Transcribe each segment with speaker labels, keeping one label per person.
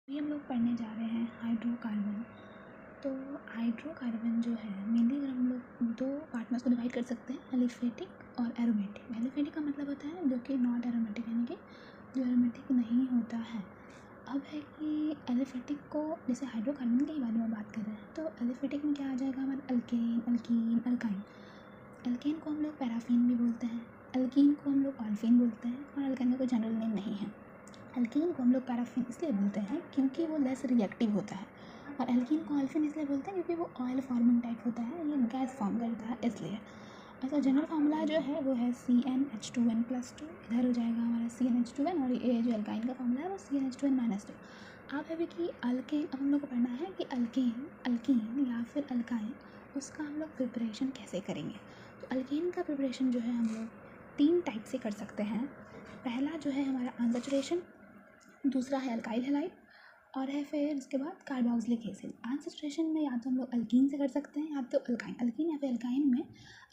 Speaker 1: अभी हम लोग पढ़ने जा रहे हैं हाइड्रोकार्बन। तो हाइड्रोकार्बन जो है मेनली अगर हम लोग दो पार्ट में उसको डिवाइड कर सकते हैं, एलिफेटिक और एरोमेटिक। एलिफेटिक का मतलब होता है जो कि नॉट एरोमेटिक, यानी कि जो एरोमेटिक नहीं होता है। अब है कि एलिफेटिक को, जैसे हाइड्रोकार्बन के बारे में बात कर रहे हैं, तो एलिफेटिक में क्या आ जाएगा हमारा अल्केन, अल्कीन, अल्काइन। अल्केन को हम लोग पैराफिन भी बोलते हैं, अल्कीन को हम लोग ऑल्फिन बोलते हैं, और अल्काइन का कोई जनरल नेम नहीं है। अल्कीन को हम लोग पैराफिन इसलिए बोलते हैं क्योंकि वो लेस रिएक्टिव होता है, और एल्कीन को ऑल्फिन इसलिए बोलते हैं क्योंकि वो ऑयल फॉर्मिंग टाइप होता है, ये गैस फॉर्म करता है इसलिए। ऐसा जनरल फार्मूला जो है वो है CnH2n+2, इधर हो जाएगा हमारा CnH2n, और ये जो अल्काइन का फार्मूला है वो CnH2n-2। आप है कि अल्केन, अब हम लोग को पढ़ना है कि अल्केन, अल्कीन या फिर अल्काइन, उसका हम लोग प्रिपरेशन कैसे करेंगे। तो अल्केन का प्रिपरेशन जो है हम लोग 3 टाइप से कर सकते हैं। पहला जो है हमारा अनसैचुरेशन, दूसरा है अल्काइल हैलाइड, और है फिर उसके बाद कार्बोक्सिलिक एसिड। अनसैचुरेशन में या तो हम लोग अल्कीन से कर सकते हैं या तो अल्काइन। अल्कीन या फिर अल्काइन में,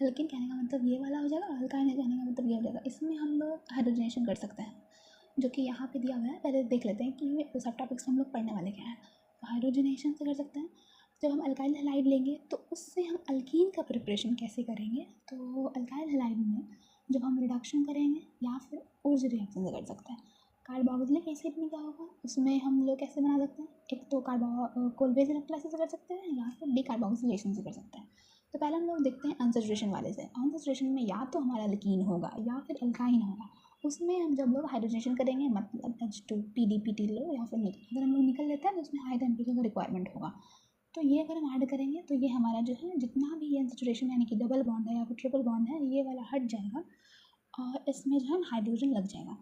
Speaker 1: अल्कीन कहने का मतलब ये वाला हो जाएगा, और अल्काइन कहने का मतलब ये हो जाएगा। इसमें हम लोग हाइड्रोजनेशन कर सकते हैं, जो कि यहाँ पे दिया हुआ है। पहले देख लेते हैं कि सब टॉपिक्स हम लोग पढ़ने वाले क्या हैं। तो हाइड्रोजनेशन से कर सकते हैं। जब हम अल्काइल हैलाइड लेंगे तो उससे हम अल्कीन का प्रिपरेशन कैसे करेंगे। तो अल्काइल हैलाइड में जब हम रिडक्शन करेंगे या फिर ओर्ज रिएक्शन से कर सकते हैं। कार्बोक्सिलिक एसिड में क्या होगा, उसमें हम लोग कैसे बना सकते हैं, एक तो कोल्वेज इलेक्ट्रोलाइसिस से कर सकते हैं या फिर डीकार्बोक्सिलेशन से कर सकते हैं। तो पहले हम लोग देखते हैं अनसैचुरेशन वाले से। अनसैचुरेशन में या तो हमारा अल्कीन होगा या फिर अल्काइन होगा। उसमें हम जब लोग हाइड्रोजनेशन करेंगे, मतलब H2PDPT लो या फिर निकल, अगर हम लोग निकल लेते हैं तो उसमें हाई टेम्परेचर का रिक्वायरमेंट होगा। तो ये अगर हम ऐड करेंगे तो ये हमारा जो है जितना भी ये अनसैचुरेशन यानी कि डबल बॉन्ड है या फिर ट्रिपल बॉन्ड है, ये वाला हट जाएगा और इसमें जो है हाइड्रोजन लग जाएगा।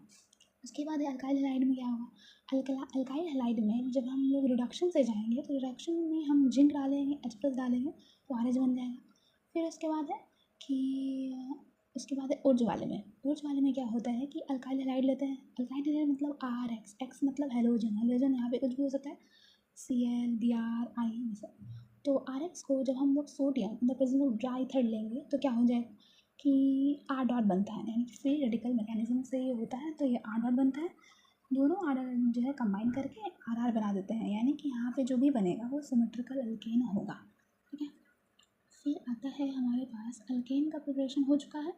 Speaker 1: उसके बाद अल्काइल हैलाइड में क्या होगा, अल्काइल हैलाइड में जब हम लोग रिडक्शन से जाएंगे तो रिडक्शन में हम जिंक डालेंगे, H+ डालेंगे तो RH बन जाएगा। फिर उसके बाद है कि उसके बाद है ओर्ज वाले में। ओर्ज वाले में क्या होता है कि अल्काइल हैलाइड लेते हैं। अल्काइल हैलाइड मतलब RH, X मतलब हेलोजन, हेलोजन यहाँ पे कुछ भी हो सकता है, Cl, Br, I ये सब। तो RH को जब हम लोग sodium in the presence of dry third लेंगे तो क्या हो जाएगा कि R डॉट बनता है, यानी कि फ्री रेडिकल मैकेनिज्म से ये होता है, तो ये R डॉट बनता है। दोनों R जो है कंबाइन करके RR बना देते हैं, यानी कि यहाँ पे जो भी बनेगा वो सिमेट्रिकल अल्केन होगा। ठीक है, फिर आता है हमारे पास अल्केन का प्रिपरेशन हो चुका है।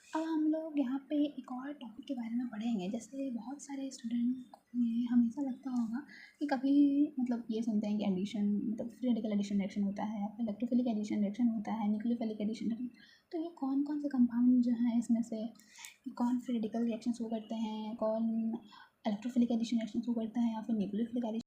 Speaker 1: अब हम लोग यहाँ पे एक और टॉपिक के बारे में पढ़ेंगे। जैसे बहुत सारे स्टूडेंट को ये हमेशा लगता होगा कि कभी मतलब ये सुनते हैं कि एडिशन मतलब फ्री रेडिकल एडिशन रिएक्शन होता है, इलेक्ट्रोफिलिक एडिशन रिएक्शन होता है, न्यूक्लियोफिलिक एडिशन। तो ये कौन कौन से कंपाउंड जो हैं इसमें से कौन फ्री रेडिकल रिएक्शन शो करते हैं, कौन इलेक्ट्रोफिलिक एडिशन रिएक्शन शो करते हैं या फिर न्यूक्लियोफिलिक एडिशन